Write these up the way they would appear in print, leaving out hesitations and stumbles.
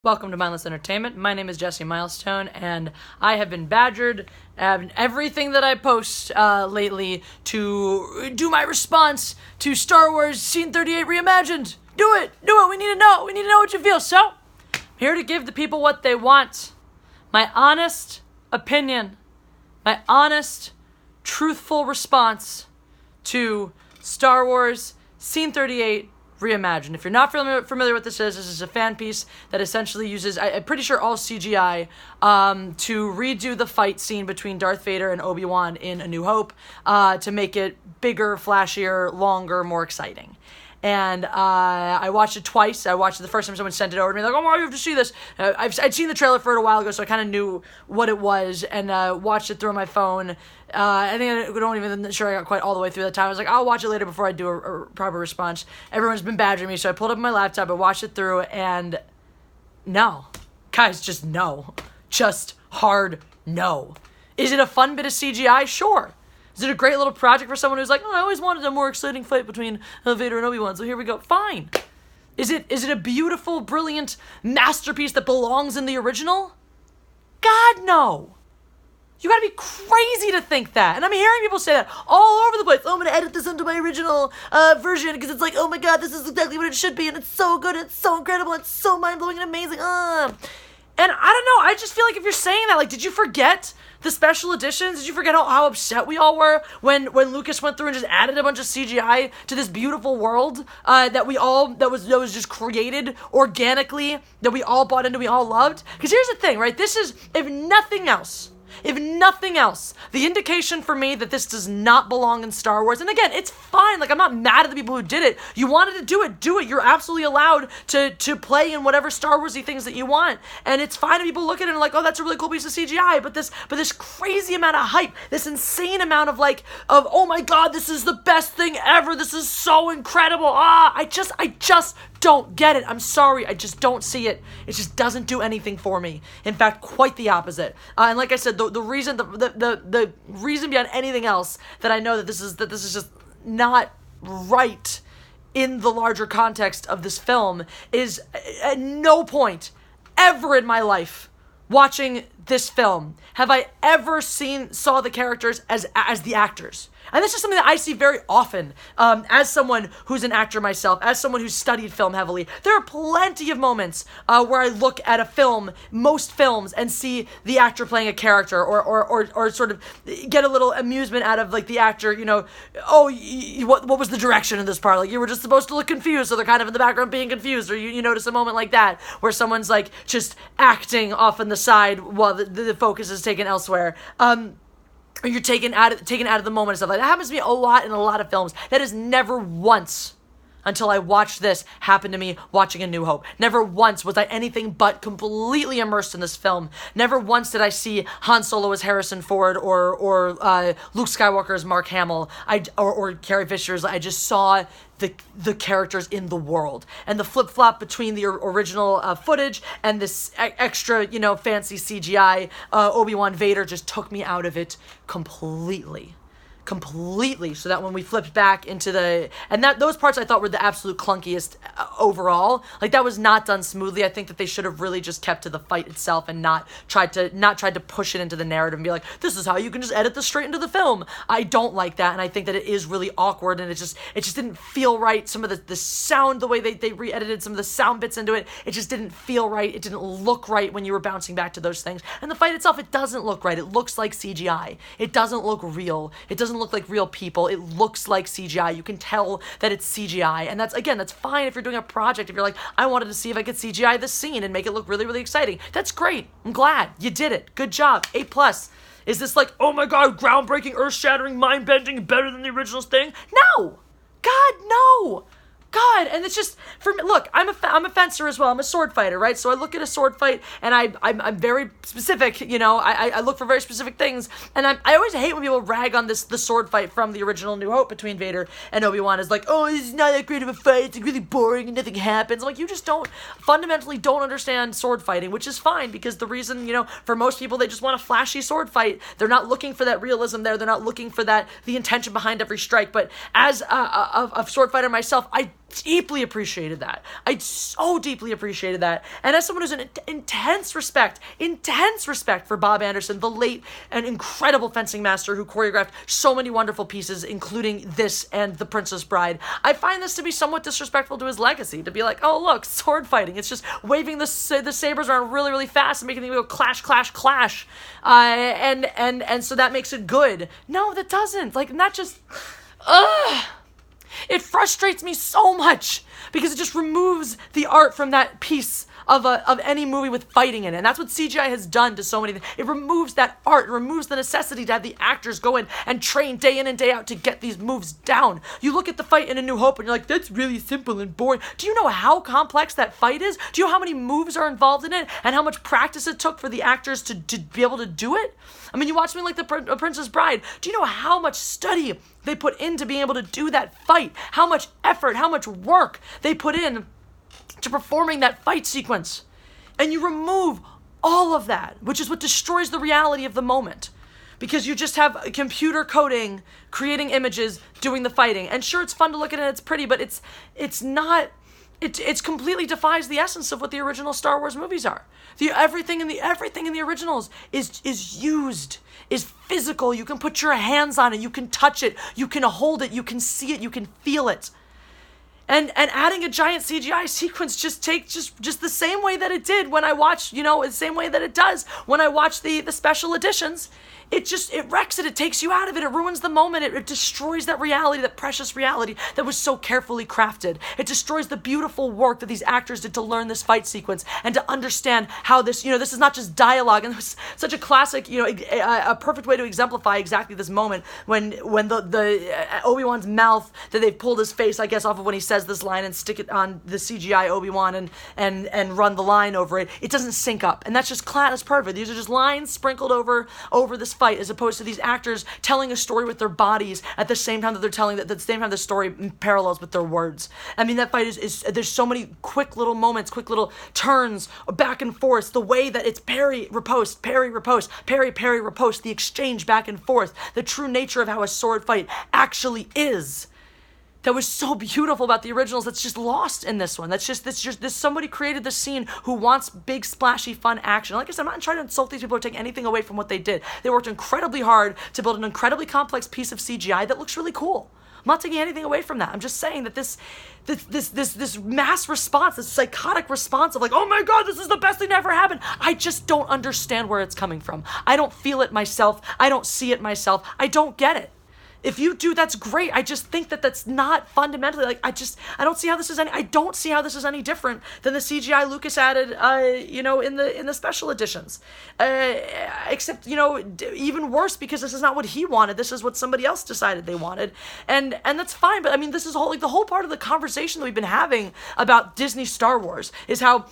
Welcome to Mindless Entertainment. My name is Jesse Milestone, and I have been badgered everything that I post lately to do my response to Star Wars Scene 38 Reimagined. Do it! We need to know what you feel. So, I'm here to give the people what they want. My honest opinion. My honest, truthful response to Star Wars Scene 38 Reimagined. If you're not familiar with this is a fan piece that essentially uses, I'm pretty sure, all CGI to redo the fight scene between Darth Vader and Obi-Wan in A New Hope to make it bigger, flashier, longer, more exciting. And I watched it twice. I watched it the first time someone sent it over to me, like, oh, you have to see this. I'd seen the trailer for it a while ago, so I kind of knew what it was, and watched it through on my phone. I think I don't even sure I got quite all the way through that time. I was like, I'll watch it later before I do a proper response. Everyone's been badgering me, so I pulled up my laptop, I watched it through, and no. Guys, just no. Just hard no. Is it a fun bit of CGI? Sure. Is it a great little project for someone who's like, oh, I always wanted a more exciting fight between Vader and Obi-Wan, so here we go. Fine. Is it a beautiful, brilliant masterpiece that belongs in the original? God, no. You gotta be crazy to think that. And I'm hearing people say that all over the place. Oh, I'm gonna edit this into my original version because it's like, oh my god, this is exactly what it should be, and it's so good, and it's so incredible, and it's so mind-blowing and amazing. And I don't know, I just feel like if you're saying that, like, did you forget the special editions? Did you forget how upset we all were when Lucas went through and just added a bunch of CGI to this beautiful world that was just created organically, that we all bought into, we all loved? Because here's the thing, right? This is, if nothing else, the indication for me that this does not belong in Star Wars. And again, it's fine. Like, I'm not mad at the people who did it. You wanted to do it. You're absolutely allowed to play in whatever Star Wars-y things that you want. And it's fine if people look at it and like, oh, that's a really cool piece of CGI. But this crazy amount of hype, this insane amount of oh my god, this is the best thing ever. This is so incredible. I just don't get it. I'm sorry. I just don't see it. It just doesn't do anything for me. In fact, quite the opposite. And like I said, the reason beyond anything else that I know that this is just not right in the larger context of this film is at no point ever in my life watching this film have I ever saw the characters as the actors. And this is something that I see very often as someone who's an actor myself, as someone who's studied film heavily. There are plenty of moments where I look at a film, most films, and see the actor playing a character or sort of get a little amusement out of, like, the actor, what was the direction in this part? Like, you were just supposed to look confused, so they're kind of in the background being confused, or you notice a moment like that where someone's, like, just acting off on the side while the focus is taken elsewhere. Or you're taken out of the moment and stuff like that. Happens to me a lot in a lot of films. That is never once, until I watched this, happened to me watching A New Hope. Never once was I anything but completely immersed in this film. Never once did I see Han Solo as Harrison Ford or Luke Skywalker as Mark Hamill or Carrie Fisher. I just saw the characters in the world, and the flip-flop between the original footage and this extra, fancy CGI Obi-Wan Vader just took me out of it completely, so that when we flipped back into those parts I thought were the absolute clunkiest overall. Like, that was not done smoothly. I think that they should have really just kept to the fight itself and not tried to push it into the narrative and be like, this is how you can just edit this straight into the film. I don't like that, and I think that it is really awkward, and it just didn't feel right. Some of the sound, the way they re-edited some of the sound bits into it, it just didn't feel right. It didn't look right when you were bouncing back to those things. And the fight itself, it doesn't look right. It looks like CGI. It doesn't look real. It doesn't look like real people. It looks like CGI. You can tell that it's CGI. And that's fine if you're doing a project. If you're like, I wanted to see if I could CGI this scene and make it look really, really exciting. That's great. I'm glad. You did it. Good job. A+. Is this like, oh my god, groundbreaking, earth-shattering, mind-bending, better than the original thing? No! God, no! God, and it's just, for me, look, I'm a fencer as well. I'm a sword fighter, right? So I look at a sword fight, and I'm very specific, I look for very specific things, and I always hate when people rag on the sword fight from the original New Hope between Vader and Obi-Wan is like, oh, it's not that great of a fight, it's like really boring and nothing happens. I'm like, you just fundamentally don't understand sword fighting, which is fine, because the reason, for most people, they just want a flashy sword fight. They're not looking for that realism there. They're not looking for the intention behind every strike. But as a sword fighter myself, I deeply appreciated that. I so deeply appreciated that. And as someone who's an intense respect for Bob Anderson, the late and incredible fencing master who choreographed so many wonderful pieces, including this and The Princess Bride, I find this to be somewhat disrespectful to his legacy, to be like, oh, look, sword fighting. It's just waving the sabers around really, really fast and making them go clash, clash, clash. And so that makes it good. No, that doesn't. Like, not just... Ugh! It frustrates me so much because it just removes the art from that piece of any movie with fighting in it. And that's what CGI has done to so many things. It removes that art. It removes the necessity to have the actors go in and train day in and day out to get these moves down. You look at the fight in A New Hope and you're like, that's really simple and boring. Do you know how complex that fight is? Do you know how many moves are involved in it and how much practice it took for the actors to be able to do it? I mean, you watch something like The Princess Bride. Do you know how much study they put into being able to do that fight? How much effort, how much work they put in to performing that fight sequence? And you remove all of that, which is what destroys the reality of the moment. Because you just have a computer coding, creating images, doing the fighting. And sure, it's fun to look at and it's pretty, but it's not... It completely defies the essence of what the original Star Wars movies are. Everything in the originals is used, is physical. You can put your hands on it, you can touch it, you can hold it, you can see it, you can feel it. And adding a giant CGI sequence just the same way that it did when I watched, the same way that it does when I watch the special editions. It wrecks it. It takes you out of it. It ruins the moment. It destroys that reality, that precious reality that was so carefully crafted. It destroys the beautiful work that these actors did to learn this fight sequence and to understand how this, this is not just dialogue. And it was such a classic, a perfect way to exemplify exactly this moment when the Obi-Wan's mouth, that they've pulled his face, I guess, off of when he says this line and stick it on the CGI Obi-Wan and run the line over it. It doesn't sync up. And that's just that's perfect. These are just lines sprinkled over this fight, as opposed to these actors telling a story with their bodies at the same time that they're telling, at the same time the story parallels with their words. I mean, that fight is there's so many quick little moments, quick little turns back and forth, the way that it's parry, riposte, parry, riposte, parry, parry, riposte, the exchange back and forth, the true nature of how a sword fight actually is. That was so beautiful about the originals that's just lost in this one. This somebody created this scene who wants big, splashy, fun action. Like I said, I'm not trying to insult these people or take anything away from what they did. They worked incredibly hard to build an incredibly complex piece of CGI that looks really cool. I'm not taking anything away from that. I'm just saying that this mass response, this psychotic response of like, oh my God, this is the best thing that ever happened. I just don't understand where it's coming from. I don't feel it myself. I don't see it myself. I don't get it. If you do, that's great. I just think that that's not fundamentally, like, I don't see how this is any different than the CGI Lucas added, in the special editions. Except, even worse, because this is not what he wanted. This is what somebody else decided they wanted. And that's fine. But I mean, this is the whole part of the conversation that we've been having about Disney Star Wars is how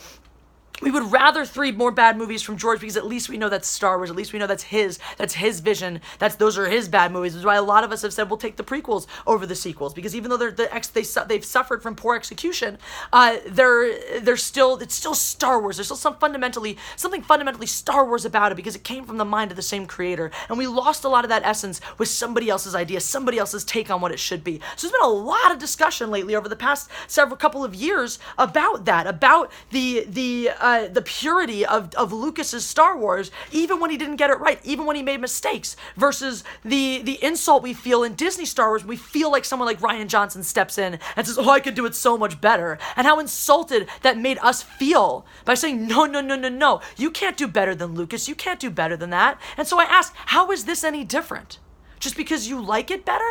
we would rather 3 more bad movies from George because at least we know that's Star Wars. At least we know that's his vision. Those are his bad movies. Which is why a lot of us have said we'll take the prequels over the sequels, because even though they've suffered from poor execution, it's still Star Wars. There's still something fundamentally Star Wars about it because it came from the mind of the same creator, and we lost a lot of that essence with somebody else's idea, somebody else's take on what it should be. So there's been a lot of discussion lately over the past couple of years about that, about the purity of Lucas's Star Wars, even when he didn't get it right, even when he made mistakes, versus the insult we feel in Disney Star Wars. We feel like someone like Rian Johnson steps in and says, oh, I could do it so much better. And how insulted that made us feel by saying, no, you can't do better than Lucas. You can't do better than that. And so I ask, how is this any different? Just because you like it better?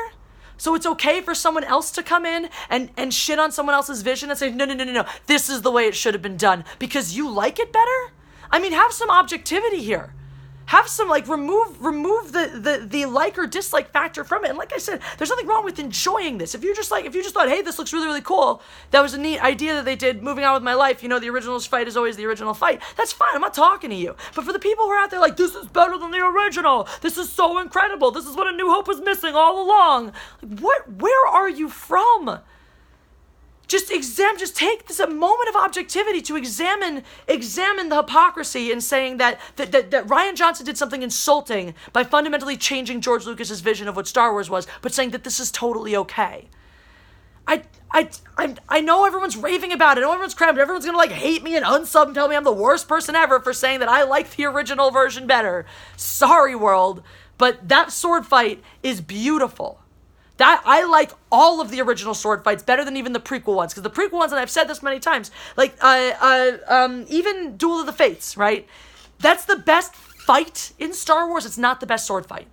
So it's okay for someone else to come in and shit on someone else's vision and say, no, this is the way it should have been done because you like it better? I mean, have some objectivity here. Have some, remove the like or dislike factor from it. And like I said, there's nothing wrong with enjoying this. If you just thought, hey, this looks really, really cool, that was a neat idea that they did, moving on with my life, the original fight is always the original fight, that's fine, I'm not talking to you. But for the people who are out there like, this is better than the original, this is so incredible, this is what A New Hope was missing all along, where are you from? Just take this a moment of objectivity to examine the hypocrisy in saying that Rian Johnson did something insulting by fundamentally changing George Lucas's vision of what Star Wars was, but saying that this is totally okay. I know everyone's raving about it. I know everyone's cramped. Everyone's gonna like hate me and unsub and tell me I'm the worst person ever for saying that I like the original version better. Sorry, world, but that sword fight is beautiful. That I like all of the original sword fights better than even the prequel ones, because the prequel ones, and I've said this many times, like even Duel of the Fates, right? That's the best fight in Star Wars. It's not the best sword fight.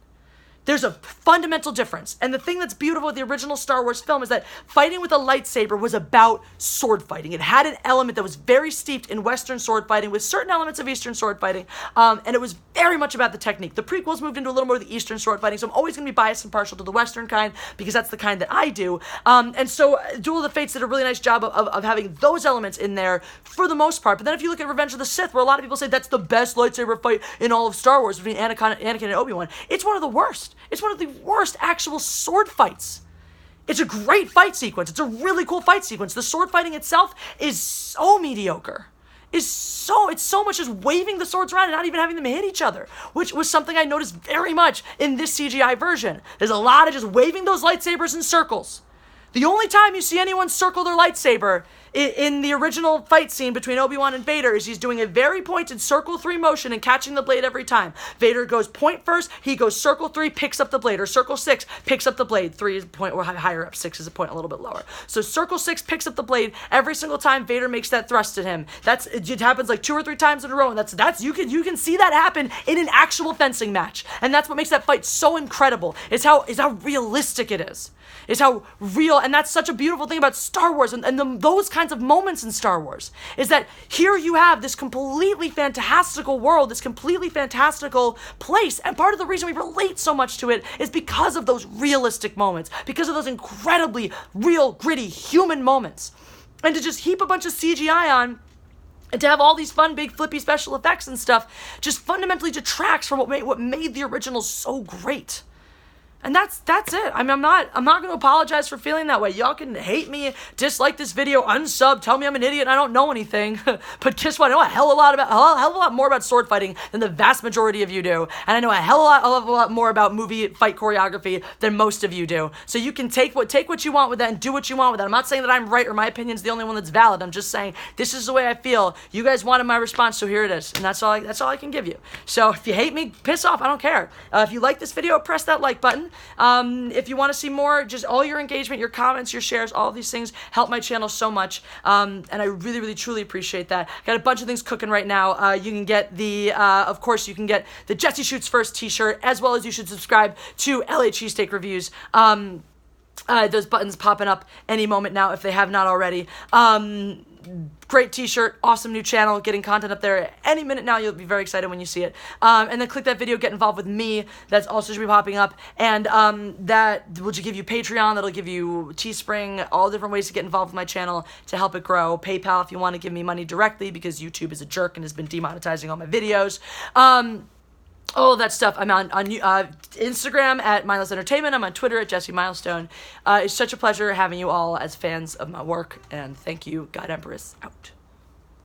There's a fundamental difference. And the thing that's beautiful with the original Star Wars film is that fighting with a lightsaber was about sword fighting. It had an element that was very steeped in Western sword fighting with certain elements of Eastern sword fighting. And it was very much about the technique. The prequels moved into a little more of the Eastern sword fighting, so I'm always going to be biased and partial to the Western kind because that's the kind that I do. And so Duel of the Fates did a really nice job of having those elements in there for the most part. But then if you look at Revenge of the Sith, where a lot of people say that's the best lightsaber fight in all of Star Wars between Anakin and Obi-Wan, it's one of the worst. It's one of the worst actual sword fights. It's a great fight sequence. It's a really cool fight sequence. The sword fighting itself is so mediocre. It's so much just waving the swords around and not even having them hit each other, which was something I noticed very much in this CGI version. There's a lot of just waving those lightsabers in circles. The only time you see anyone circle their lightsaber in the original fight scene between Obi-Wan and Vader is he's doing a very pointed circle 3 motion and catching the blade every time. Vader goes point first, he goes circle 3, picks up the blade, or circle 6, picks up the blade. 3 is a point higher up, 6 is a point a little bit lower. So circle 6 picks up the blade every single time Vader makes that thrust at him. It happens like 2 or 3 times in a row, and that's you can see that happen in an actual fencing match. And that's what makes that fight so incredible. Is how realistic it is. Is how real, and that's such a beautiful thing about Star Wars and those kinds of moments in Star Wars, is that here you have this completely fantastical world, this completely fantastical place, and part of the reason we relate so much to it is because of those realistic moments, because of those incredibly real, gritty, human moments. And to just heap a bunch of CGI on, and to have all these fun, big, flippy special effects and stuff, just fundamentally detracts from what made the original so great. And that's it. I mean, I'm not going to apologize for feeling that way. Y'all can hate me, dislike this video, unsub, tell me I'm an idiot and I don't know anything. But guess what? I know a hell of a lot more about sword fighting than the vast majority of you do. And I know a hell of a lot more about movie fight choreography than most of you do. So you can take what you want with that and do what you want with that. I'm not saying that I'm right or my opinion's the only one that's valid. I'm just saying this is the way I feel. You guys wanted my response, so here it is. And that's all I can give you. So if you hate me, piss off. I don't care. If you like this video, press that like button. If you want to see more, just all your engagement, your comments, your shares, all of these things help my channel so much. And I really, really, truly appreciate that. Got a bunch of things cooking right now. You can get of course, you can get the Jesse Shoots First t-shirt, as well as you should subscribe to LA Cheesesteak Reviews. Those buttons popping up any moment now if they have not already. Great t-shirt, awesome new channel, getting content up there any minute now. You'll be very excited when you see it. And then click that video, get involved with me. That's also should be popping up. And that will just give you Patreon, that'll give you Teespring, all different ways to get involved with my channel to help it grow. PayPal if you want to give me money directly because YouTube is a jerk and has been demonetizing all my videos. All of that stuff. I'm on Instagram at Mindless Entertainment. I'm on Twitter at Jesse Milestone. It's such a pleasure having you all as fans of my work, and thank you. God Empress out.